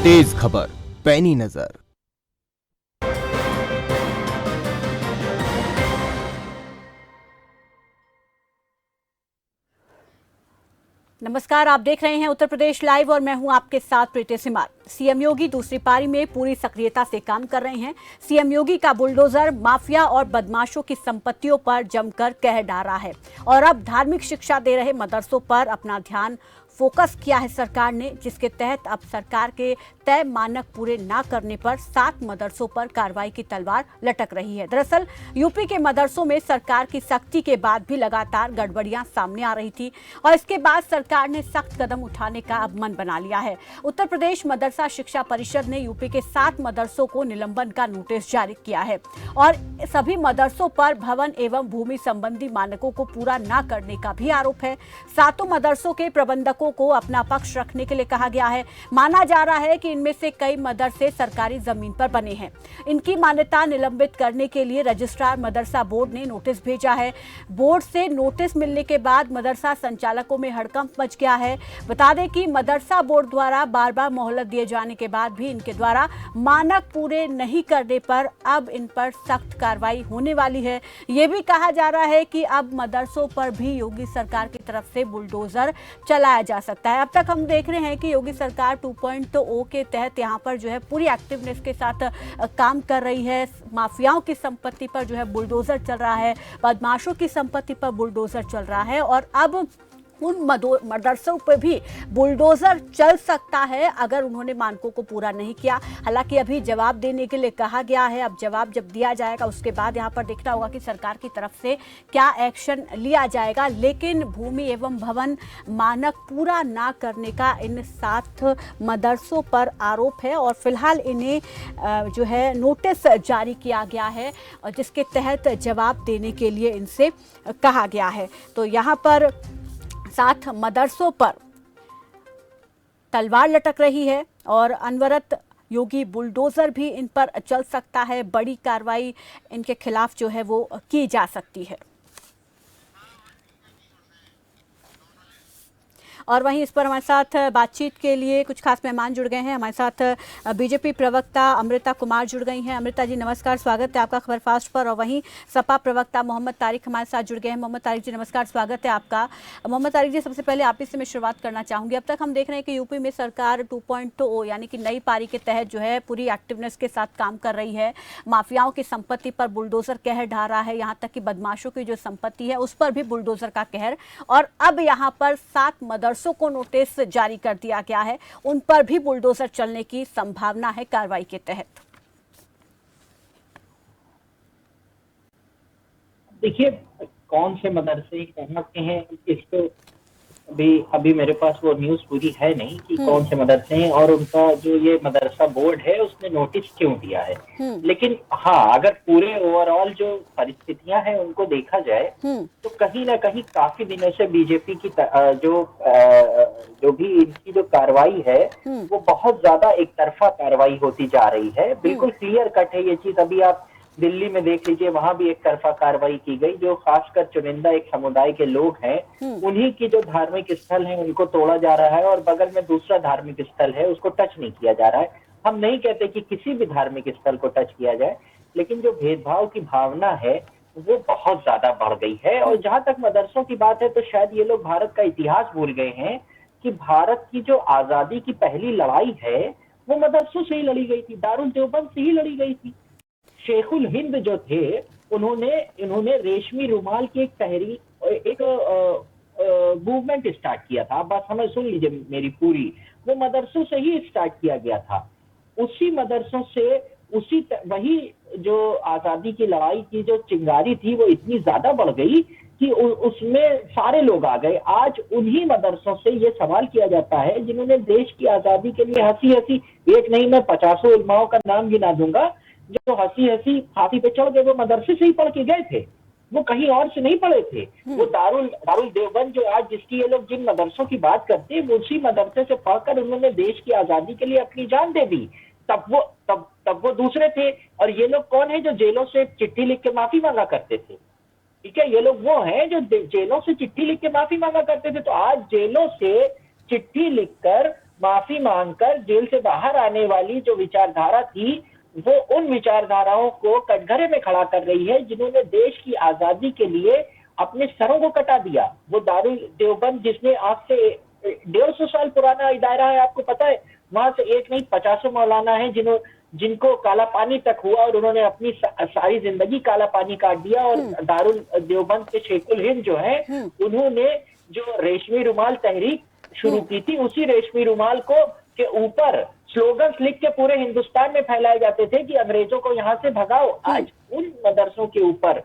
तेज खबर, पैनी नजर। नमस्कार, आप देख रहे हैं उत्तर प्रदेश लाइव और मैं हूं आपके साथ प्रीति सिमार। सीएम योगी दूसरी पारी में पूरी सक्रियता से काम कर रहे हैं। सीएम योगी का बुलडोजर माफिया और बदमाशों की संपत्तियों पर जमकर कहर ढा रहा है और अब धार्मिक शिक्षा दे रहे मदरसों पर अपना ध्यान फोकस किया है सरकार ने, जिसके तहत अब सरकार के तय मानक पूरे ना करने पर 7 मदरसों पर कार्रवाई की तलवार लटक रही है। दरअसल यूपी के मदरसों में सरकार की सख्ती के बाद भी लगातार गड़बड़ियां सामने आ रही थी और इसके बाद सरकार ने सख्त कदम उठाने का अब मन बना लिया है। उत्तर प्रदेश मदरसा शिक्षा परिषद ने यूपी के 7 मदरसों को निलंबन का नोटिस जारी किया है और सभी मदरसों पर भवन एवं भूमि संबंधी मानकों को पूरा न करने का भी आरोप है। 7 मदरसों के प्रबंधकों को अपना पक्ष रखने के लिए कहा गया है। माना जा रहा है कि इनमें से कई मदरसे सरकारी जमीन पर बने हैं। इनकी मान्यता निलंबित करने के लिए रजिस्ट्रार मदरसा बोर्ड ने नोटिस भेजा है। बोर्ड से नोटिस मिलने के बाद मदरसा संचालकों में हड़कंप मच गया है। बता दें कि मदरसा बोर्ड द्वारा बार बार मोहलत दिए जाने के बाद भी इनके द्वारा मानक पूरे नहीं करने पर अब इन पर सख्त कार्रवाई होने वाली है। ये भी कहा जा रहा है कि अब मदरसों पर भी योगी सरकार की तरफ से बुलडोजर चलाया जा सकता है। अब तक हम देख रहे हैं कि योगी सरकार 2.0 के तहत यहाँ पर जो है पूरी एक्टिवनेस के साथ काम कर रही है। माफियाओं की संपत्ति पर जो है बुलडोजर चल रहा है, बदमाशों की संपत्ति पर बुलडोजर चल रहा है और अब उन मदरसों पर भी बुलडोजर चल सकता है अगर उन्होंने मानकों को पूरा नहीं किया। हालांकि अभी जवाब देने के लिए कहा गया है। अब जवाब जब दिया जाएगा उसके बाद यहाँ पर देखना होगा कि सरकार की तरफ से क्या एक्शन लिया जाएगा। लेकिन भूमि एवं भवन मानक पूरा ना करने का इन 7 मदरसों पर आरोप है और फिलहाल इन्हें जो है नोटिस जारी किया गया है और जिसके तहत जवाब देने के लिए इनसे कहा गया है। तो यहाँ पर 7 मदरसों पर तलवार लटक रही है और अनवरत योगी बुलडोजर भी इन पर चल सकता है। बड़ी कार्रवाई इनके खिलाफ जो है वो की जा सकती है। और वहीं इस पर हमारे साथ बातचीत के लिए कुछ खास मेहमान जुड़ गए हैं। हमारे साथ बीजेपी प्रवक्ता अमृता कुमार जुड़ गई हैं। अमृता जी नमस्कार, स्वागत है आपका खबर फास्ट पर। और वहीं सपा प्रवक्ता मोहम्मद तारिक हमारे साथ जुड़ गए हैं। मोहम्मद तारिक जी नमस्कार, स्वागत है आपका। मोहम्मद तारिक जी, सबसे पहले आप ही से मैं शुरुआत करना चाहूँगी। अब तक हम देख रहे हैं कि यूपी में सरकार 2.0 यानी कि नई पारी के तहत जो है पूरी एक्टिवनेस के साथ काम कर रही है। माफियाओं की संपत्ति पर बुलडोजर कहर ढा रहा है, यहाँ तक कि बदमाशों की जो संपत्ति है उस पर भी बुलडोजर का कहर। और अब यहाँ पर 7 मदरसों को नोटिस जारी कर दिया गया है, उन पर भी बुलडोजर चलने की संभावना है कार्रवाई के तहत। देखिए, कौन से मदरसे कहाँ के हैं इस तो अभी मेरे पास वो न्यूज पूरी है नहीं कि कौन से मदरसे हैं और उनका जो ये मदरसा बोर्ड है उसने नोटिस क्यों दिया है। लेकिन हाँ, अगर पूरे ओवरऑल जो परिस्थितियां हैं उनको देखा जाए तो कहीं ना कहीं काफी दिनों से बीजेपी की जो भी इनकी जो कार्रवाई है वो बहुत ज्यादा एक तरफा कार्रवाई होती जा रही है। बिल्कुल क्लियर कट है ये चीज। अभी आप दिल्ली में देख लीजिए, वहां भी एक तरफा कार्रवाई की गई। जो खासकर चुनिंदा एक समुदाय के लोग हैं उन्हीं की जो धार्मिक स्थल है उनको तोड़ा जा रहा है और बगल में दूसरा धार्मिक स्थल है उसको टच नहीं किया जा रहा है। हम नहीं कहते कि किसी भी धार्मिक स्थल को टच किया जाए, लेकिन जो भेदभाव की भावना है वो बहुत ज्यादा बढ़ गई है। और जहां तक मदरसों की बात है तो शायद ये लोग भारत का इतिहास भूल गए हैं कि भारत की जो आजादी की पहली लड़ाई है वो मदरसों से ही लड़ी गई थी, दारुल देवबंद से ही लड़ी गई थी। शेखुल हिंद जो थे इन्होंने रेशमी रुमाल की एक मूवमेंट स्टार्ट किया था। आप बात समझ सुन लीजिए मेरी पूरी। वो मदरसों से ही स्टार्ट किया गया था। उसी मदरसों से वही जो आजादी की लड़ाई की जो चिंगारी थी वो इतनी ज्यादा बढ़ गई कि उसमें सारे लोग आ गए। आज उन्हीं मदरसों से ये सवाल किया जाता है जिन्होंने देश की आजादी के लिए हंसी हंसी, एक नहीं मैं 50 उलमाओं का नाम गिना दूंगा जो हंसी हंसी फांसी पे चढ़ गए। वो मदरसे से ही पढ़ के गए थे, वो कहीं और से नहीं पढ़े थे। वो दारुल देवबंद जो आज जिसकी ये लोग जिन मदरसों की बात करते हैं वो उसी मदरसे से पढ़कर उन्होंने देश की आजादी के लिए अपनी जान दे दी। तब वो दूसरे थे। और ये लोग कौन है जो जेलों से चिट्ठी लिख के माफी मांगा करते थे? ठीक है, ये लोग वो हैं जो जेलों से चिट्ठी लिख के माफी मांगा करते थे। तो आज जेलों से चिट्ठी लिखकर माफी मांगकर जेल से बाहर आने वाली जो विचारधारा थी, वो उन विचारधाराओं को कटघरे में खड़ा कर रही है जिन्होंने देश की आजादी के लिए अपने सरों को कटा दिया। वो दारुल देवबंद जिसने आज से 150 साल पुराना दायरा है, आपको पता है, वहां से एक नहीं 50 मौलाना है जिनको काला पानी तक हुआ और उन्होंने अपनी सारी जिंदगी काला पानी काट दिया। और दारुल देवबंद के शेखुल हिंद जो है, उन्होंने जो रेशमी रुमाल तहरीक शुरू की थी, उसी रेशमी रुमाल को के ऊपर स्लोगन्स लिख के पूरे हिंदुस्तान में फैलाए जाते थे कि अंग्रेजों को यहाँ से भगाओ। आज उन मदरसों के ऊपर,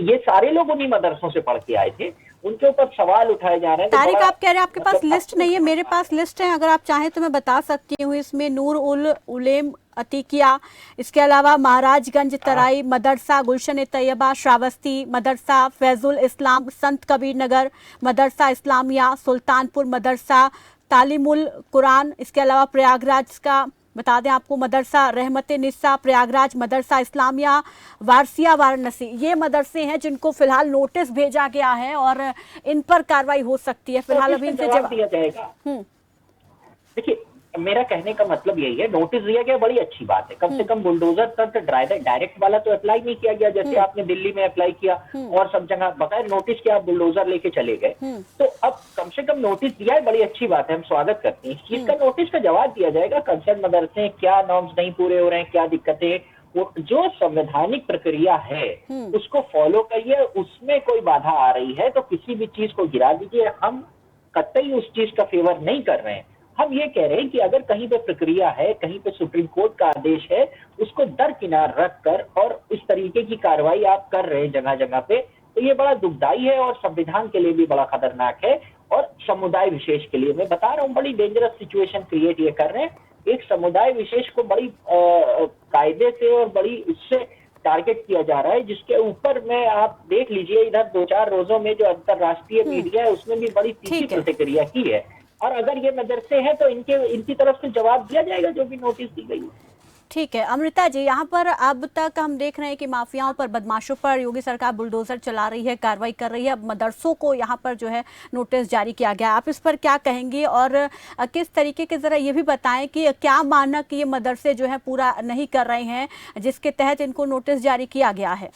ये सारे लोग उन्हीं मदरसों से पढ़ के आए थे, उनके ऊपर सवाल उठाए जा रहे हैं। तारिक, आप कह रहे हैं आपके पास लिस्ट नहीं है, मेरे पास लिस्ट है, अगर आप चाहें तो मैं बता सकती हूँ। इसमें नूर उल उलेम अतीकिया, इसके अलावा महाराजगंज तराई मदरसा, गुलशन तैयबा श्रावस्ती मदरसा, फैजुल इस्लाम संत कबीर नगर मदरसा इस्लामिया, सुल्तानपुर मदरसा तालीमुल कुरान, इसके अलावा प्रयागराज का बता दें आपको मदरसा रहमते निस्सा, प्रयागराज मदरसा इस्लामिया, वारसिया वाराणसी, ये मदरसे हैं जिनको फिलहाल नोटिस भेजा गया है और इन पर कार्रवाई हो सकती है। फिलहाल अभी इनसे जवाब दिया जाएगा। देखिए, मेरा कहने का मतलब यही है, नोटिस दिया गया, बड़ी अच्छी बात है। कम से कम बुलडोजर तक डायरेक्ट वाला तो अप्लाई नहीं किया गया, जैसे आपने दिल्ली में अप्लाई किया और सब जगह बगैर नोटिस के आप बुलडोजर लेके चले गए। तो अब कम से कम नोटिस दिया है, बड़ी अच्छी बात है, हम स्वागत करते हैं। इसका नोटिस का जवाब दिया जाएगा। कंसर्न मदरसे क्या नॉर्म्स नहीं पूरे हो रहे हैं, क्या दिक्कतें, वो जो संवैधानिक प्रक्रिया है उसको फॉलो करिए। उसमें कोई बाधा आ रही है तो किसी भी चीज को गिरा दीजिए। हम कतई उस चीज का फेवर नहीं कर रहे हैं। हम ये कह रहे हैं कि अगर कहीं पे प्रक्रिया है, कहीं पे सुप्रीम कोर्ट का आदेश है, उसको दरकिनार रखकर और इस तरीके की कार्रवाई आप कर रहे हैं जगह जगह पे, तो ये बड़ा दुखदाई है और संविधान के लिए भी बड़ा खतरनाक है और समुदाय विशेष के लिए। मैं बता रहा हूँ, बड़ी डेंजरस सिचुएशन क्रिएट ये कर रहे हैं। एक समुदाय विशेष को बड़ी कायदे से और बड़ी उससे टारगेट किया जा रहा है, जिसके ऊपर में आप देख लीजिए इधर 2-4 रोजों में जो अंतरराष्ट्रीय मीडिया है उसने भी बड़ी तीखी प्रतिक्रिया की है। और अगर ये मदरसे हैं तो इनकी तरफ से जवाब दिया जाएगा जो भी नोटिस दी गई है। ठीक है अमृता जी, यहाँ पर अब तक हम देख रहे हैं कि माफियाओं पर, बदमाशों पर योगी सरकार बुलडोजर चला रही है, कार्रवाई कर रही है। अब मदरसों को यहाँ पर जो है नोटिस जारी किया गया, आप इस पर क्या कहेंगे और किस तरीके के, जरा ये भी बताएं कि क्या मानक ये मदरसे जो है पूरा नहीं कर रहे हैं जिसके तहत इनको नोटिस जारी किया गया है?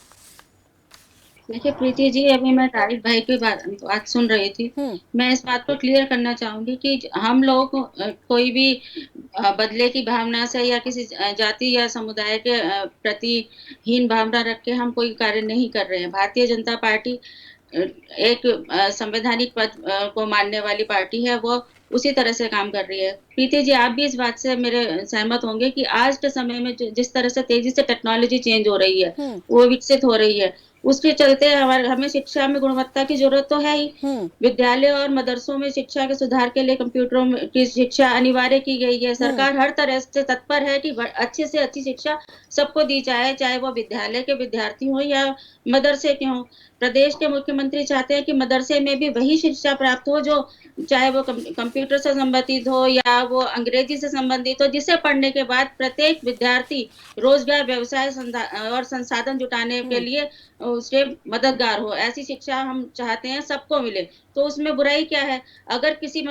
देखिए प्रीति जी, अभी मैं तारिक भाई की बात सुन रही थी। मैं इस बात को क्लियर करना चाहूंगी कि हम लोग कोई भी बदले की भावना से या किसी जाति या समुदाय के प्रति हीन भावना रख के हम कोई कार्य नहीं कर रहे हैं। भारतीय जनता पार्टी एक संवैधानिक पद को मानने वाली पार्टी है, वो उसी तरह से काम कर रही है। प्रीति जी, आप भी इस बात से मेरे सहमत होंगे कि आज के समय में जिस तरह से तेजी से टेक्नोलॉजी चेंज हो रही है, वो विकसित हो रही है, उसके चलते हमें शिक्षा में गुणवत्ता की जरूरत तो है ही। विद्यालय और मदरसों में शिक्षा के सुधार के लिए कंप्यूटरों की शिक्षा अनिवार्य की गई है। सरकार हर तरह से तत्पर है कि अच्छे से अच्छी शिक्षा सबको दी जाए, चाहे वो विद्यालय के विद्यार्थी हो या मदरसे के हों। प्रदेश के मुख्यमंत्री चाहते हैं कि मदरसे में भी वही शिक्षा प्राप्त हो जो, चाहे वो कंप्यूटर से संबंधित हो या वो अंग्रेजी से संबंधित हो, जिसे पढ़ने के बाद प्रत्येक विद्यार्थी रोजगार, व्यवसाय और संसाधन जुटाने के लिए उससे मददगार हो। ऐसी शिक्षा हम चाहते हैं सबको मिले, तो उसमें बुराई क्या है? अगर किसी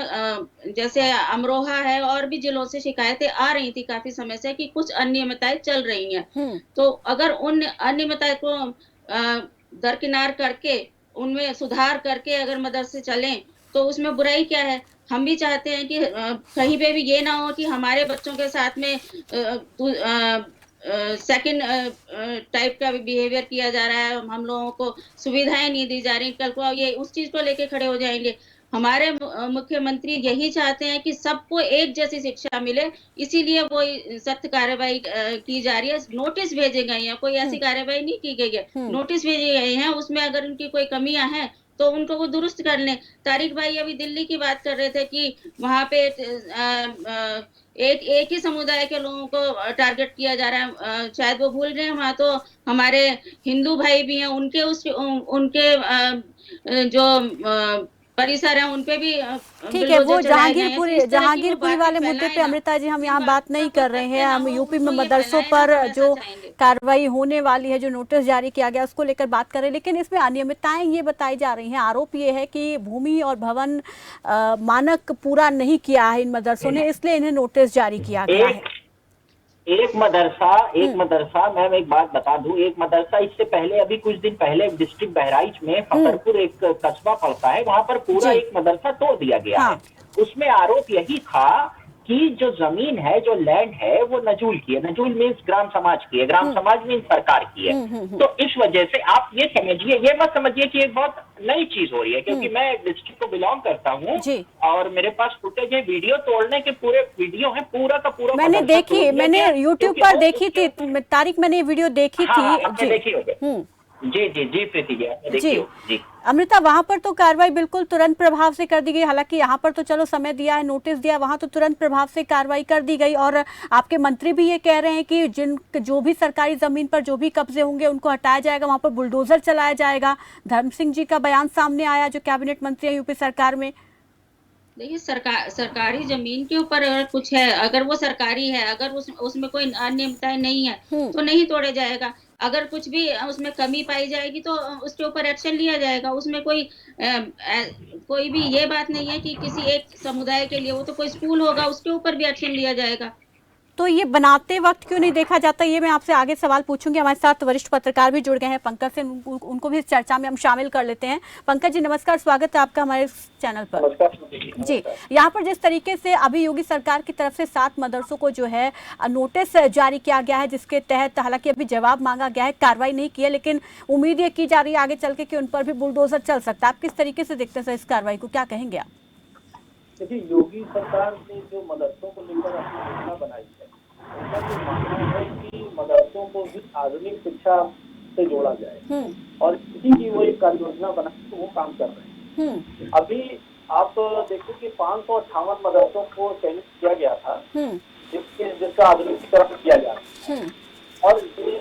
जैसे अमरोहा है और भी जिलों से शिकायतें आ रही थी काफी समय से कि कुछ अनियमितताएं चल रही हैं, तो अगर उन अनियमितताओं को दरकिनार करके उनमें सुधार करके अगर मदरसे चलें तो उसमें बुराई क्या है? हम भी चाहते हैं कि कहीं पे भी ये ना हो कि हमारे बच्चों के साथ में सेकंड टाइप का बिहेवियर किया जा रहा है, हम लोगों को सुविधाएं नहीं दी जा रही। कल को ये उस चीज को लेके खड़े हो जाएंगे। हमारे मुख्यमंत्री यही चाहते हैं कि सबको एक जैसी शिक्षा मिले, इसीलिए वो सख्त कार्रवाई की जा रही है। नोटिस भेजे गए हैं, कोई ऐसी कार्रवाई नहीं की गई है, नोटिस भेजे गए हैं। उसमें अगर उनकी कोई कमियां हैं तो उनको वो दुरुस्त कर लें। तारिक भाई अभी दिल्ली की बात कर रहे थे कि वहां पे एक ही समुदाय के लोगों को टारगेट किया जा रहा है। शायद वो भूल रहे हैं, वहां तो हमारे हिंदू भाई भी हैं, उनके जो परिसर है उन पे भी ठीक है, वो बुलडोजर चलाए गए हैं। तो इस तरह की वो जहांगीरपुरी बातें वाले मुद्दे पे फैलाए ना, अमृता जी हम इन यहाँ बात बातों नहीं का कर कोई रहे तथ्य हैं। ना हम हो, यूपी में तो ये मदरसों फैलाए ना, पर हम ऐसा जो चाहेंगे। कार्रवाई होने वाली है, जो नोटिस जारी किया गया, उसको लेकर बात कर रहे हैं। लेकिन इसमें अनियमितताएं ये बताई जा रही हैं। आरोप ये है कि भूमि और भवन मानक पूरा नहीं किया है इन मदरसों ने, इसलिए इन्हें नोटिस जारी किया गया है। एक मदरसा मैम, एक बात बता दूं, एक मदरसा इससे पहले, अभी कुछ दिन पहले डिस्ट्रिक्ट बहराइच में फतेहपुर एक कस्बा पड़ता है, वहां पर पूरा जी। एक मदरसा तोड़ दिया गया हाँ। है। उसमें आरोप यही था कि जो जमीन है, जो लैंड है, वो नजूल की है। नजूल मीन्स ग्राम समाज की है, ग्राम समाज मीन्स सरकार की है। तो इस वजह से आप ये समझिए, ये मत समझिए कि एक बहुत नई चीज हो रही है, क्योंकि मैं डिस्ट्रिक्ट को बिलोंग करता हूँ जी। और मेरे पास फुटेज है, वीडियो तोड़ने के पूरे वीडियो है, पूरा का पूरा मैंने मदरसा देखी, तोड़ दिया मैंने गया, यूट्यूब क्योंकि पर और देखी उसके थी ऊपर- तारिक, मैंने ये वीडियो देखी हाँ, थी। आपने जी। देखी होगी। जी जी जी प्रीति जी, आपने देखी जी होगी। जी अमृता, वहां पर तो कार्रवाई बिल्कुल तुरंत प्रभाव से कर दी गई। हालांकि यहाँ पर तो चलो समय दिया है, नोटिस दिया, वहां तो तुरंत प्रभाव से कार्रवाई कर दी गई। और आपके मंत्री भी ये कह रहे हैं कि जो भी सरकारी जमीन पर जो भी कब्जे होंगे उनको हटाया जाएगा, वहां पर बुलडोजर चलाया जाएगा। धर्म सिंह जी का बयान सामने आया, जो कैबिनेट मंत्री है यूपी सरकार में। देखिए, सरकारी जमीन के ऊपर अगर कुछ है, अगर वो सरकारी है, अगर उसमें कोई अनियमितताएं नहीं है, तो नहीं तोड़े जाएगा। अगर कुछ भी उसमें कमी पाई जाएगी तो उसके ऊपर एक्शन लिया जाएगा। उसमें कोई भी ये बात नहीं है कि किसी एक समुदाय के लिए, वो तो कोई स्कूल होगा, उसके ऊपर भी एक्शन लिया जाएगा। तो ये बनाते वक्त क्यों नहीं देखा जाता, ये मैं आपसे आगे सवाल पूछूंगी। हमारे साथ वरिष्ठ पत्रकार भी जुड़ गए हैं, पंकज से, उनको भी इस चर्चा में हम शामिल कर लेते हैं। पंकज जी नमस्कार, स्वागत है आपका हमारे चैनल पर। जी, यहाँ पर जिस तरीके से अभी योगी सरकार की तरफ से 7 मदरसों को जो है नोटिस जारी किया गया है, जिसके तहत हालांकि अभी जवाब मांगा गया है, कार्रवाई नहीं की है, लेकिन उम्मीद ये की जा रही है आगे चल के कि उन पर भी बुलडोजर चल सकता है। आप किस तरीके से देखते हैं सर इस कार्रवाई को, क्या कहेंगे आप? देखिए, योगी सरकार ने जो मदरसों को लेकर अपनी योजना बनाई है, उनका जो मानना है कि मदरसों को भी आधुनिक शिक्षा से जोड़ा जाए और इसी की वो एक कार्य योजना बना के वो काम कर रहे हैं। अभी आप देखिए कि 558 मदरसों को चयनित किया गया था, जिसका आधुनिकीकरण किया जा रहा है। और ये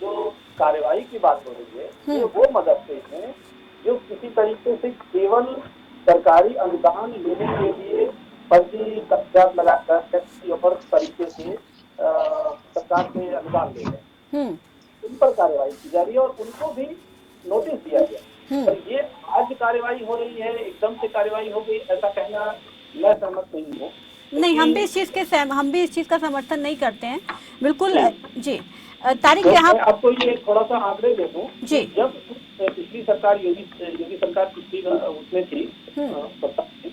जो कार्यवाही की बात हो रही है, ये वो मदरसे हैं जो किसी तरीके से केवल सरकारी अनुदान लेने के लिए फर्जी कागजात लगाकर तरीके से सरकार से अनुदान ले रहे हैं, उन पर कार्रवाई की जा रही है और उनको भी नोटिस दिया गया। और ये आज कार्रवाई हो रही है, एकदम से कार्रवाई हो गई, ऐसा कहना मैं सहमत नहीं हूँ। नहीं, हम भी इस चीज का समर्थन नहीं करते हैं, बिल्कुल। जी तारिक, तो यहाँ आपको ये थोड़ा सा आंकड़े दे दूं। जी। जब पिछली सरकार योगी सरकार पिछली उसमें थी सत्ता में,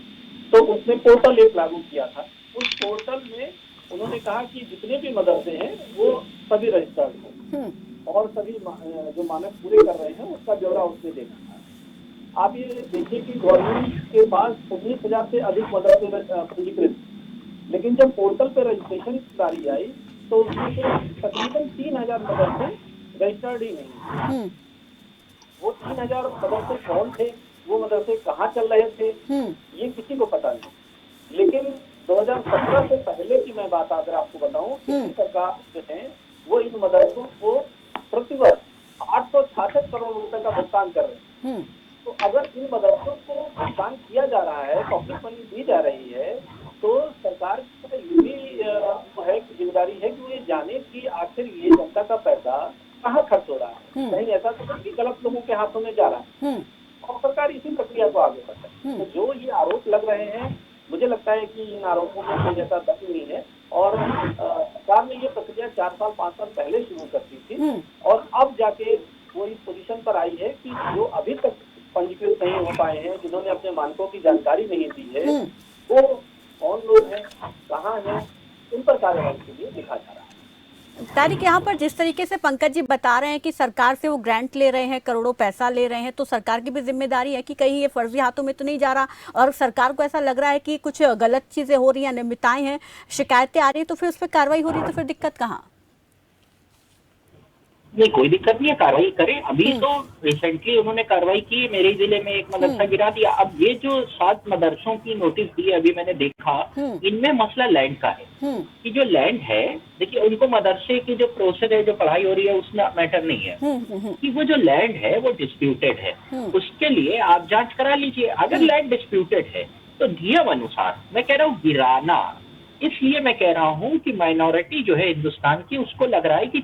तो उसने पोर्टल एक लागू किया था। उस पोर्टल में उन्होंने कहा कि जितने भी मदरसे हैं वो सभी रजिस्टर्ड हो और सभी जो मानक पूरे कर रहे हैं उसका ब्यौरा उसने देना था। आप ये देखिए कि गवर्नमेंट के पास 19,000 से अधिक मदरसे पंजीकृत, लेकिन जब पोर्टल पे रजिस्ट्रेशन की बारी आई तो उसमें से तकरीबन 3,000 मदरसे रजिस्टर्ड ही नहीं। वो 3,000 मदरसे कौन थे, वो मदरसे कहाँ चल रहे थे, ये किसी को पता नहीं। लेकिन 2017 से पहले की मैं बात अगर आपको बताऊं, सरकार जो है वो इन मदरसों को प्रतिवर्ष 866 करोड़ रुपए का भुगतान कर रहे हैं। तो अगर इन मदरसों को भुगतान किया जा रहा है, पब्लिक मनी दी जा रही है, तो सरकार का ये भी है कि जिम्मेदारी है कि वो ये जाने कि आखिर ये जनता का पैसा कहाँ खर्च हो रहा है। कहीं ऐसा तो नहीं कि गलत लोगों के हाथों में जा रहा है और सरकार इसी प्रक्रिया को आगे बढ़ता है। तो जो ये आरोप लग रहे हैं, मुझे लगता है कि इन आरोपों में कोई ऐसा दम नहीं है और सरकार ने ये प्रक्रिया 4 साल 5 साल पहले शुरू कर दी थी और अब जाके वो इस पोजीशन पर आई है कि जो अभी तक पंजीकृत नहीं हो पाए हैं, जिन्होंने अपने मानकों की जानकारी नहीं दी है, वो कौन लोग हैं, कहाँ हैं, उन पर कार्रवाई के लिए लिखा जा रहा है। तारिक, यहाँ पर जिस तरीके से पंकज जी बता रहे हैं कि सरकार से वो ग्रांट ले रहे हैं, करोड़ों पैसा ले रहे हैं, तो सरकार की भी जिम्मेदारी है कि कहीं ये फर्जी हाथों में तो नहीं जा रहा और सरकार को ऐसा लग रहा है कि कुछ गलत चीजें हो रही हैं, अनियमितताएं हैं, शिकायतें आ रही है, तो फिर उस पर कार्रवाई हो रही है, तो फिर दिक्कत कहाँ? नहीं, कोई दिक्कत नहीं है, कार्रवाई करें। अभी तो रिसेंटली उन्होंने कार्रवाई की, मेरे जिले में एक मदरसा गिरा दिया। अब ये जो 7 मदरसों की नोटिस दी अभी मैंने देखा, इनमें मसला लैंड का है कि जो लैंड है, देखिए उनको मदरसे की जो प्रोसेस है, जो पढ़ाई हो रही है, उसमें मैटर नहीं है कि वो जो लैंड है वो डिस्प्यूटेड है। उसके लिए आप जांच करा लीजिए। अगर लैंड डिस्प्यूटेड है तो नियम अनुसार, मैं कह रहा हूँ गिराना, इसलिए मैं कह रहा हूँ कि माइनॉरिटी जो है हिंदुस्तान की, उसको लग रहा है कि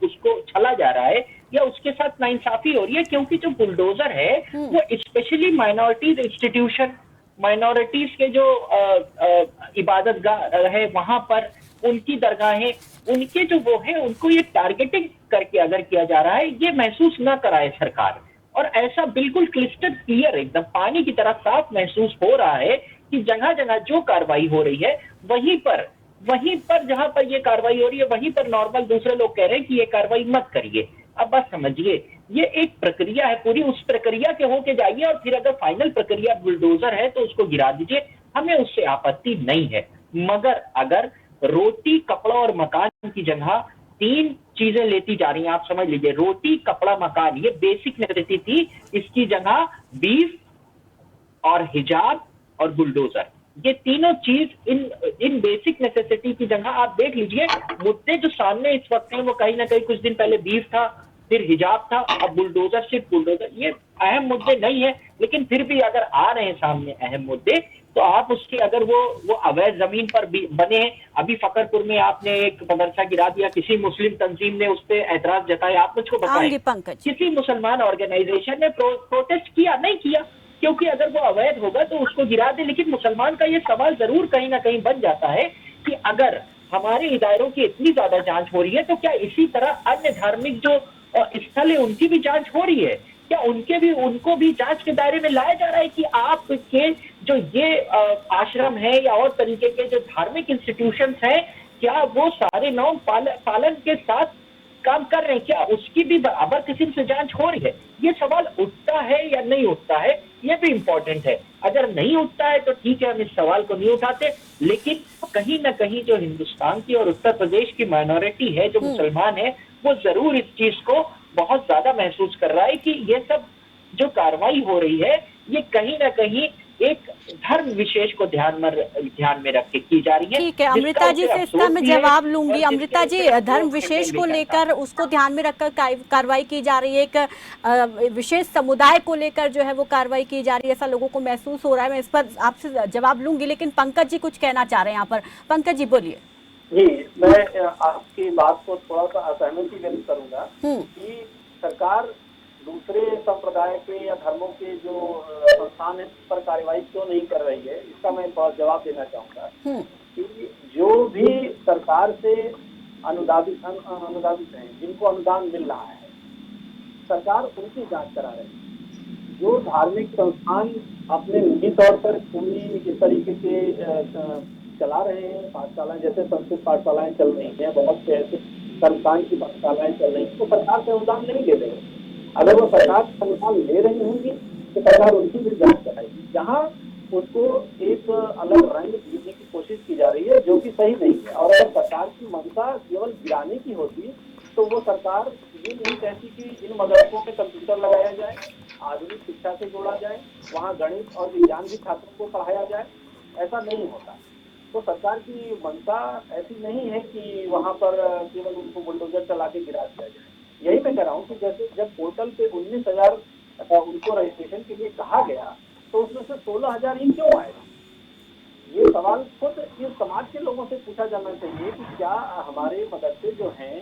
उसको छला जा रहा है या उसके साथ नाइंसाफी हो रही है, क्योंकि जो बुलडोजर है वो स्पेशली माइनॉरिटीज इंस्टीट्यूशन, माइनॉरिटीज के जो इबादत गाह है वहां पर, उनकी दरगाहें, उनके जो वो है, उनको ये टारगेटिंग करके अगर किया जा रहा है, ये महसूस ना कराए सरकार। और ऐसा बिल्कुल क्लिस्टर क्लियर, एकदम पानी की तरह साफ महसूस हो रहा है कि जगह जगह जो कार्रवाई हो रही है, वहीं पर जहां पर ये कार्रवाई हो रही है, वहीं पर नॉर्मल दूसरे लोग कह रहे हैं कि ये कार्रवाई मत करिए। अब बस समझिए, ये एक प्रक्रिया है पूरी, उस प्रक्रिया के होके जाइए और फिर अगर फाइनल प्रक्रिया बुलडोजर है तो उसको गिरा दीजिए, हमें उससे आपत्ति नहीं है। मगर अगर रोटी, कपड़ा और मकान की जगह 3 चीजें लेती जा रही हैं, आप समझ लीजिए, रोटी, कपड़ा, मकान, ये बेसिक नेसेसिटी थी, इसकी जगह बीफ और हिजाब और बुलडोजर, ये तीनों चीज इन बेसिक नेसेसिटी की जगह आप देख लीजिए। मुद्दे जो सामने इस वक्त हैं वो कहीं ना कहीं, कुछ दिन पहले बीफ था, फिर हिजाब था, अब बुलडोजर, सिर्फ बुलडोजर। ये अहम मुद्दे नहीं है, लेकिन फिर भी अगर आ रहे हैं सामने अहम मुद्दे, तो आप उसके, अगर वो अवैध जमीन पर भी बने हैं, अभी फकरपुर में आपने एक मदरसा गिरा दिया, किसी मुस्लिम तंजीम ने उस पर एतराज जताया, आप मुझको बताएं किसी मुसलमान ऑर्गेनाइजेशन ने प्रोटेस्ट किया? नहीं किया, क्योंकि अगर वो अवैध होगा तो उसको गिरा दे। लेकिन मुसलमान का ये सवाल जरूर कहीं ना कहीं बन जाता है कि अगर हमारे इदारों की इतनी ज्यादा जांच हो रही है, तो क्या इसी तरह अन्य धार्मिक जो स्थल है उनकी भी जांच हो रही है? क्या उनको भी जांच के दायरे में लाया जा रहा है कि आपके जो ये आश्रम है या और तरीके के जो धार्मिक इंस्टीट्यूशंस हैं, क्या वो सारे नॉर्म पालन के साथ काम कर रहे हैं? क्या उसकी भी बराबर किस्म से जांच हो रही है? ये सवाल उठता है या नहीं उठता है, ये भी इंपॉर्टेंट है। अगर नहीं उठता है तो ठीक है, हम इस सवाल को नहीं उठाते, लेकिन कहीं ना कहीं जो हिंदुस्तान की और उत्तर प्रदेश की माइनॉरिटी है, जो मुसलमान है, वो जरूर इस चीज को बहुत ज्यादा महसूस कर रहा है कि ये सब जो कार्रवाई हो रही है, ये कहीं ना कहीं एक धर्म विशेष को ध्यान में रख के की जा रही है। ठीक है, अमृता जी से इसका मैं जवाब लूंगी। अमृता जी, धर्म विशेष को लेकर, उसको ध्यान में रखकर कार्रवाई की जा रही है, एक विशेष समुदाय को लेकर जो है वो कार्रवाई की जा रही है, ऐसा लोगों को महसूस हो रहा है। मैं इस पर आपसे जवाब लूंगी, लेकिन पंकज जी कुछ कहना चाह रहे हैं यहाँ पर। पंकज जी बोलिए। जी, मैं आपकी बात को थोड़ा सा असहमति व्यक्त करूंगा कि सरकार दूसरे संप्रदाय के या धर्मों के जो संस्थान है उस पर कार्रवाई क्यों नहीं कर रही है, इसका मैं जवाब देना चाहूंगा कि जो भी सरकार से अनुदानित हैं, जिनको अनुदान मिल रहा है, सरकार उनकी जांच करा रही है। जो धार्मिक संस्थान अपने निजी तौर पर कोई इस तरीके के चला रहे हैं, पाठशालाएं, जैसे संस्कृत पाठशालाएं चल रही हैं, बहुत से ऐसे संस्थान की पाठशालाएं चल रही हैं, तो सरकार से अनुदान नहीं ले रहे हैं। अगर वो सरकार से अनुदान ले रही होंगी तो सरकार उनकी भी जांच कराएगी। जहां उसको एक अलग रंग देने की कोशिश की जा रही है, जो कि सही नहीं है। और अगर सरकार की मंशा केवल गिराने की होती तो वो सरकार ये नहीं कहती कि इन मदरसों में कंप्यूटर लगाया जाए, आधुनिक शिक्षा से जोड़ा जाए, वहाँ गणित और विज्ञान भी छात्रों को पढ़ाया जाए। ऐसा नहीं होता। तो सरकार की मंशा ऐसी नहीं है कि वहाँ पर केवल उनको बुलडोजर चला के गिरा दिया जाए। यही मैं कह रहा हूँ कि जैसे जब पोर्टल पे 19,000 उनको रजिस्ट्रेशन के लिए कहा गया, तो उसमें से 16,000 ही क्यों आए? ये सवाल खुद इस समाज के लोगों से पूछा जाना चाहिए कि क्या हमारे मदरसे जो हैं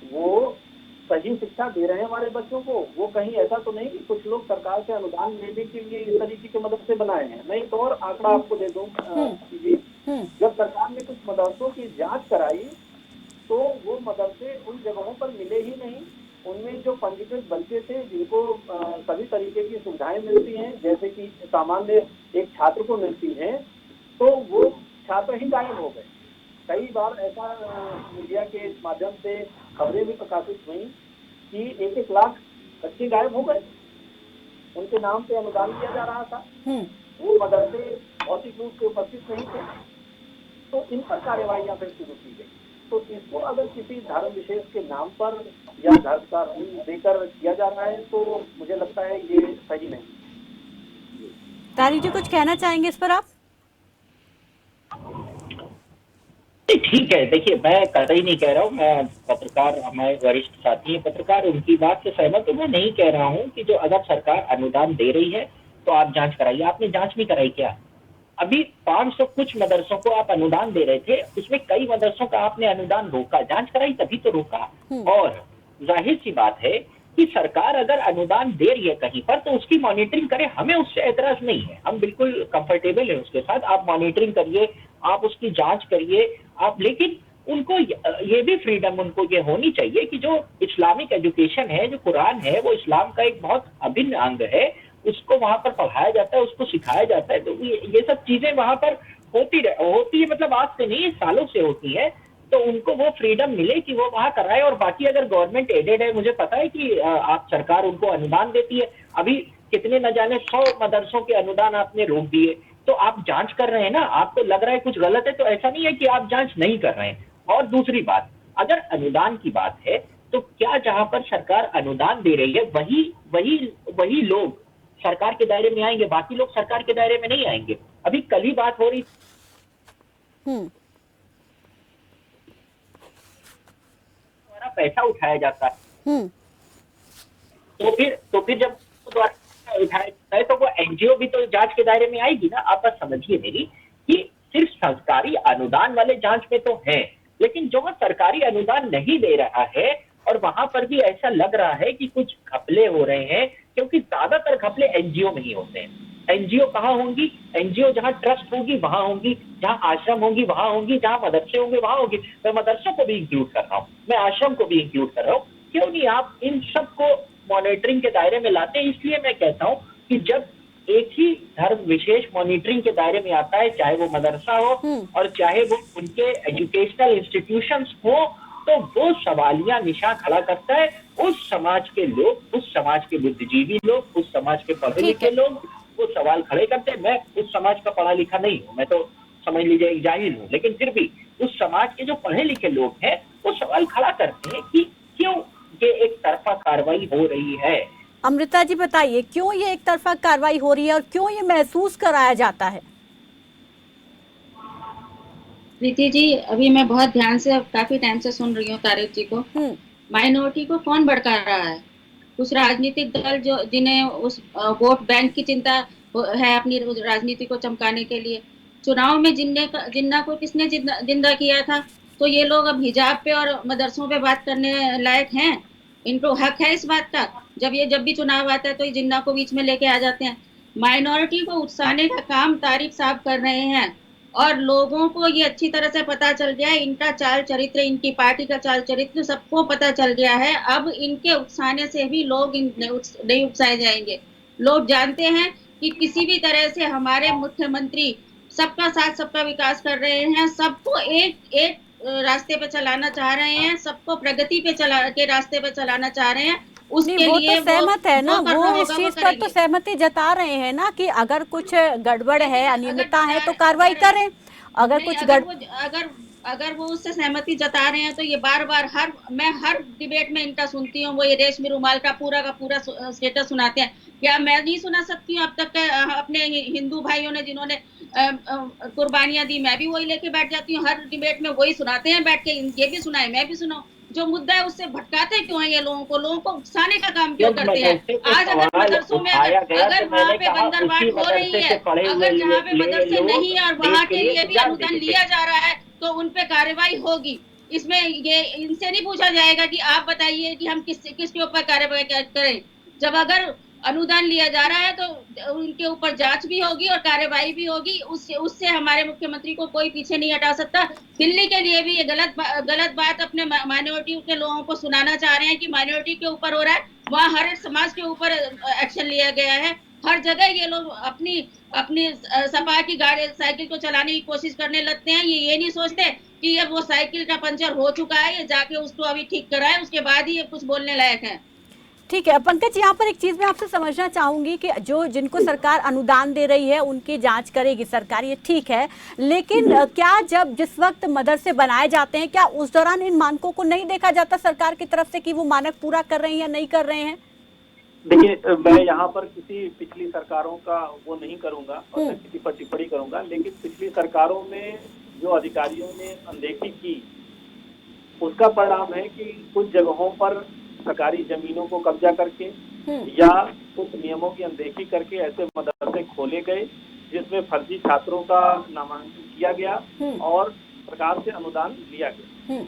वो सही शिक्षा दे रहे हैं हमारे बच्चों को? वो कहीं ऐसा तो नहीं कि कुछ लोग सरकार से अनुदान लेने के लिए इस तरीके के मदरसे बनाए हैं? नहीं तो और आंकड़ा आपको दे दूं, जब सरकार ने कुछ मदरसों की जांच कराई तो वो मदरसे उन जगहों पर मिले ही नहीं। उनमें जो पंजीकृत बच्चे थे, जिनको सभी तरीके की सुविधाएं मिलती हैं, जैसे कि सामान्य एक छात्र को मिलती हैं, तो वो छात्र ही गायब हो गए। कई बार ऐसा मीडिया के माध्यम से खबरें भी प्रकाशित हुई कि 1-1 लाख बच्चे गायब हो गए, उनके नाम पे अनुदान दिया जा रहा था, वो मदरसे भौतिक रूप से उपस्थित नहीं थे। तो इन पर कार्यवाहियां फिर शुरू की गई। तो इसको अगर किसी धर्म विशेष के नाम पर या धर्म का रंग देकर किया जा रहा है तो मुझे लगता है ये सही नहीं। तारिक जी कुछ कहना चाहेंगे इस पर आप? ठीक है, देखिए मैं कतई नहीं कह रहा हूँ, मैं पत्रकार, हमारे वरिष्ठ साथी हैं पत्रकार, उनकी बात से सहमत हूँ। मैं नहीं कह रहा हूँ कि जो अगर सरकार अनुदान दे रही है तो आप जांच कराइए। आपने जांच नहीं कराई क्या? अभी 500 कुछ मदरसों को आप अनुदान दे रहे थे, उसमें कई मदरसों का आपने अनुदान रोका, जांच कराई तभी तो रोका। और जाहिर सी बात है कि सरकार अगर अनुदान दे रही है कहीं पर तो उसकी मॉनिटरिंग करे, हमें उससे एतराज नहीं है, हम बिल्कुल कंफर्टेबल है उसके साथ। आप मॉनिटरिंग करिए, आप उसकी जांच करिए, आप, लेकिन उनको ये भी फ्रीडम उनको ये होनी चाहिए कि जो इस्लामिक एजुकेशन है, जो कुरान है, वो इस्लाम का एक बहुत अभिन्न अंग है, उसको वहां पर पढ़ाया जाता है, उसको सिखाया जाता है। तो ये सब चीजें वहां पर होती है, मतलब आज से नहीं, सालों से होती है। तो उनको वो फ्रीडम मिले कि वो वहां कराए। और बाकी अगर गवर्नमेंट एडेड है, मुझे पता है कि आप सरकार उनको अनुदान देती है, अभी कितने न जाने 100 मदरसों के अनुदान आपने रोक दिए, तो आप जांच कर रहे हैं ना, आपको लग रहा है कुछ गलत है, तो ऐसा नहीं है कि आप जांच नहीं कर रहे हैं। और दूसरी बात, अगर अनुदान की बात है तो क्या जहां पर सरकार अनुदान दे रही है वही लोग सरकार के दायरे में आएंगे, बाकी लोग सरकार के दायरे में नहीं आएंगे। अभी कल ही बात हो रही, पैसा उठाया जाता है, तो फिर जब द्वारा उठाया जाता है तो वो एनजीओ भी तो जांच के दायरे में आएगी ना। आप बस समझिए मेरी कि सिर्फ सरकारी अनुदान वाले जांच में तो है, लेकिन जो सरकारी अनुदान नहीं दे रहा है और वहां पर भी ऐसा लग रहा है कि कुछ घपले हो रहे हैं, क्योंकि ज्यादातर घपले एनजीओ में ही होते हैं। एनजीओ कहाँ होंगी? एनजीओ जहाँ ट्रस्ट होगी वहां होंगी, जहाँ आश्रम होंगी वहां होंगी, जहाँ मदरसे होंगे वहां होंगी। मैं मदरसों को भी इंक्लूड कर रहा हूँ, मैं आश्रम को भी इंक्लूड कर रहा हूँ। क्यों नहीं आप इन सबको मॉनिटरिंग के दायरे में लाते हैं? इसलिए मैं कहता हूँ कि जब एक ही धर्म विशेष मॉनिटरिंग के दायरे में आता है, चाहे वो मदरसा हो और चाहे वो उनके एजुकेशनल इंस्टीट्यूशंस हो, तो वो सवालिया निशान खड़ा करता है। उस समाज के लोग, उस समाज के बुद्धिजीवी लोग, उस समाज के पढ़े लिखे लोग वो सवाल खड़े करते हैं। मैं उस समाज का पढ़ा लिखा नहीं हूँ, मैं तो समझ लीजिए एक जाहिल हूँ, लेकिन फिर भी उस समाज के जो पढ़े लिखे लोग हैं वो सवाल खड़ा करते हैं कि क्यों ये एक तरफा कार्रवाई हो रही है। अमृता जी बताइए, क्यों ये एक तरफा कार्रवाई हो रही है और क्यों ये महसूस कराया जाता है? प्रीति जी, अभी मैं बहुत ध्यान से काफी टाइम से सुन रही हूँ तारिक जी को। माइनॉरिटी को कौन भड़का रहा है? कुछ राजनीतिक दल जो जिन्हें उस वोट बैंक की चिंता है अपनी राजनीति को चमकाने के लिए। चुनाव में जिन्ना को किसने जिंदा किया था? तो ये लोग अब हिजाब पे और मदरसों पे बात करने लायक हैं? इनको हक है इस बात का? जब भी चुनाव आता है तो ये जिन्ना को बीच में लेके आ जाते हैं। माइनॉरिटी को उकसाने का काम तारिक साहब कर रहे हैं और लोगों को ये अच्छी तरह से पता चल गया है, इनका चाल चरित्र, इनकी पार्टी का चाल चरित्र सबको पता चल गया है। अब इनके उकसाने से भी लोग नहीं उकसाए जाएंगे। लोग जानते हैं कि किसी भी तरह से हमारे मुख्यमंत्री सबका साथ सबका विकास कर रहे हैं, सबको एक रास्ते पे चलाना चाह रहे हैं, सबको प्रगति के रास्ते पे चलाना चाह रहे हैं। उसके वो लिए तो सहमत है ना, वो इस वो चीज पर तो सहमति जता रहे हैं ना कि अगर कुछ गड़बड़ है, अनियमितता है तो कार्रवाई करें। अगर कुछ अगर वो उससे सहमति जता रहे हैं तो ये बार मैं हर डिबेट में इनका सुनती हूँ, वो ये रेशमी रुमाल का पूरा स्टेटस सुनाते हैं। क्या मैं नहीं सुना सकती हूँ अब तक अपने हिंदू भाइयों ने जिन्होंने कुर्बानियां दी, मैं भी वही लेके बैठ जाती हूँ। हर डिबेट में वही सुनाते हैं बैठ के, ये भी सुनाए मैं भी सुनाऊं। जो मुद्दा है उससे भटकाते क्यों हैं ये लोगों को उकसाने का काम क्यों करते हैं? आज अगर मदरसों में अगर वहाँ पे बंदरवाट हो रही है, अगर जहाँ पे मदरसे नहीं है और वहाँ के लिए भी अनुदान लिया जा रहा है तो उन पे कार्रवाई होगी। इसमें ये इनसे नहीं पूछा जाएगा कि आप बताइए कि हम किसके ऊपर कार्रवाई करें। जब अगर अनुदान लिया जा रहा है तो उनके ऊपर जांच भी होगी और कार्रवाई भी होगी। उससे हमारे मुख्यमंत्री को कोई पीछे नहीं हटा सकता। दिल्ली के लिए भी ये गलत बात अपने माइनॉरिटी के लोगों को सुनाना चाह रहे हैं कि माइनॉरिटी के ऊपर हो रहा है, वहाँ हर एक समाज के ऊपर एक्शन लिया गया है। हर जगह ये लोग अपनी सपा की गाड़ी साइकिल को चलाने की कोशिश करने लगते हैं। ये नहीं सोचते कि ये वो साइकिल का पंचर हो चुका है, ये जाके उसको अभी ठीक कराए, उसके बाद ही ये कुछ बोलने लायक है। ठीक है पंकज, यहाँ पर एक चीज मैं आपसे समझना चाहूंगी कि जो जिनको सरकार अनुदान दे रही है उनकी जांच करेगी सरकार, ये ठीक है, लेकिन क्या जब जिस वक्त मदरसे बनाए जाते हैं क्या उस दौरान इन मानकों को नहीं देखा जाता सरकार की तरफ से कि वो मानक पूरा कर रहे हैं या नहीं कर रहे हैं? देखिए, मैं यहाँ पर किसी पिछली सरकारों का वो नहीं करूंगा और मैं किसी पर टिप्पणी करूंगा, लेकिन पिछली सरकारों में जो अधिकारियों ने अनदेखी की उसका परिणाम है कि कुछ जगहों पर सरकारी जमीनों को कब्जा करके या कुछ नियमों की अनदेखी करके ऐसे मदरसे खोले गए जिसमें फर्जी छात्रों का नामांकन किया गया और सरकार से अनुदान लिया गया।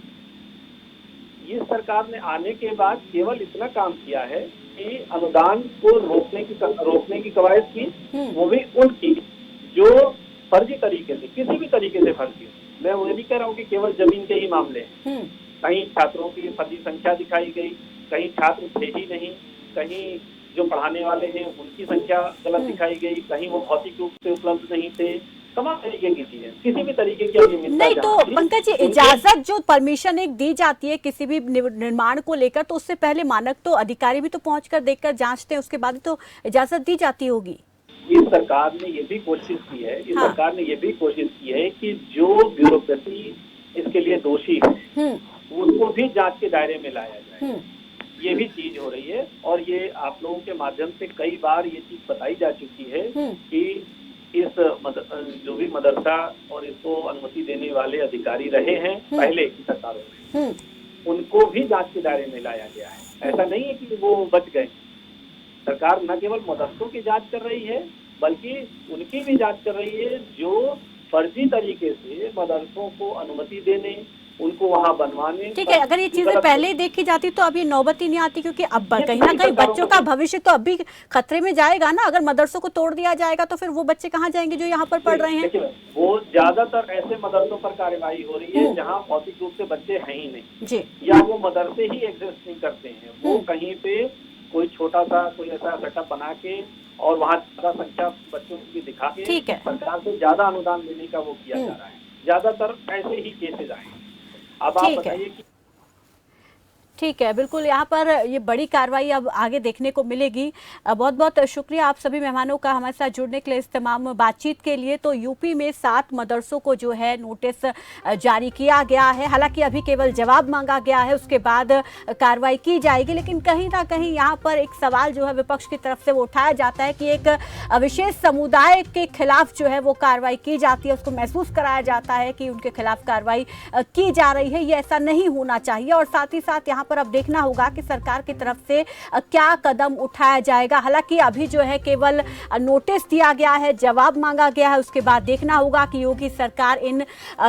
ये सरकार ने आने के बाद केवल इतना काम किया है कि अनुदान को रोकने की कवायद की, वो भी उनकी जो फर्जी तरीके से, किसी भी तरीके से फर्जी। मैं वो नहीं कह रहा हूँ कि केवल जमीन के ही मामले हैं, कहीं छात्रों की फर्जी संख्या दिखाई गई, कहीं छात्र थे ही नहीं, कहीं जो पढ़ाने वाले हैं उनकी संख्या गलत दिखाई गई, कहीं वो भौतिक रूप से उपलब्ध नहीं थे, तमाम तरीके की चीजें, किसी भी तरीके की अनियमितता नहीं। तो पंकज जी, इजाजत जो परमिशन एक दी जाती है किसी भी निर्माण को लेकर, तो उससे पहले मानक तो अधिकारी भी तो पहुंचकर देखकर जांचते हैं, उसके बाद तो इजाजत दी जाती होगी। इस सरकार ने ये भी कोशिश की है, सरकार ने ये भी कोशिश की है कि जो ब्यूरोक्रेसी इसके लिए दोषी है उनको भी जांच के दायरे में लाया जाए। ये भी चीज हो रही है और ये आप लोगों के माध्यम से कई बार ये चीज बताई जा चुकी है कि इस जो भी मदरसा और इसको अनुमति देने वाले अधिकारी रहे हैं पहले की सरकारों में, उनको भी जांच के दायरे में लाया गया है। ऐसा नहीं है कि वो बच गए। सरकार न केवल मदरसों की जांच कर रही है बल्कि उनकी भी जांच कर रही है जो फर्जी तरीके से मदरसों को अनुमति देने, उनको वहाँ बनवाने। ठीक है, अगर ये चीजें पहले देखी जाती तो अब ये नौबत ही नहीं आती, क्योंकि अब कहीं ना कहीं बच्चों का भविष्य तो अभी खतरे में जाएगा ना। अगर मदरसों को तोड़ दिया जाएगा तो फिर वो बच्चे कहाँ जाएंगे जो यहाँ पर पढ़ रहे हैं? वो ज्यादातर ऐसे मदरसों पर कार्यवाही हो रही है जहाँ भौतिक रूप से बच्चे हैं ही नहीं जी, या वो मदरसे ही एग्जिस्ट नहीं करते हैं, वो कहीं पे कोई छोटा सा कोई ऐसा सेटअप बना के और वहाँ ज्यादा संख्या बच्चों की दिखा के सरकार से ज्यादा अनुदान देने का वो किया जा रहा है। ज्यादातर ऐसे ही केसेज आए। अब आप बताइए कि ठीक है, बिल्कुल यहाँ पर ये बड़ी कार्रवाई अब आगे देखने को मिलेगी। बहुत बहुत शुक्रिया आप सभी मेहमानों का हमारे साथ जुड़ने के लिए, इस तमाम बातचीत के लिए। तो यूपी में 7 मदरसों को जो है नोटिस जारी किया गया है, हालांकि अभी केवल जवाब मांगा गया है, उसके बाद कार्रवाई की जाएगी। लेकिन कहीं ना कहीं यहाँ पर एक सवाल जो है विपक्ष की तरफ से वो उठाया जाता है कि एक विशेष समुदाय के खिलाफ जो है वो कार्रवाई की जाती है, उसको महसूस कराया जाता है कि उनके खिलाफ कार्रवाई की जा रही है। ये ऐसा नहीं होना चाहिए और साथ ही साथ यहाँ पर अब देखना होगा कि सरकार की तरफ से क्या कदम उठाया जाएगा। हालांकि अभी जो है केवल नोटिस दिया गया है, जवाब मांगा गया है, उसके बाद देखना होगा कि योगी सरकार इन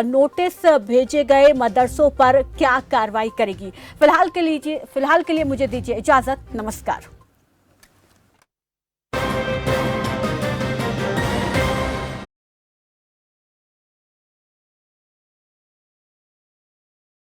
नोटिस भेजे गए मदरसों पर क्या कार्रवाई करेगी। फिलहाल के लिए मुझे दीजिए इजाजत। नमस्कार।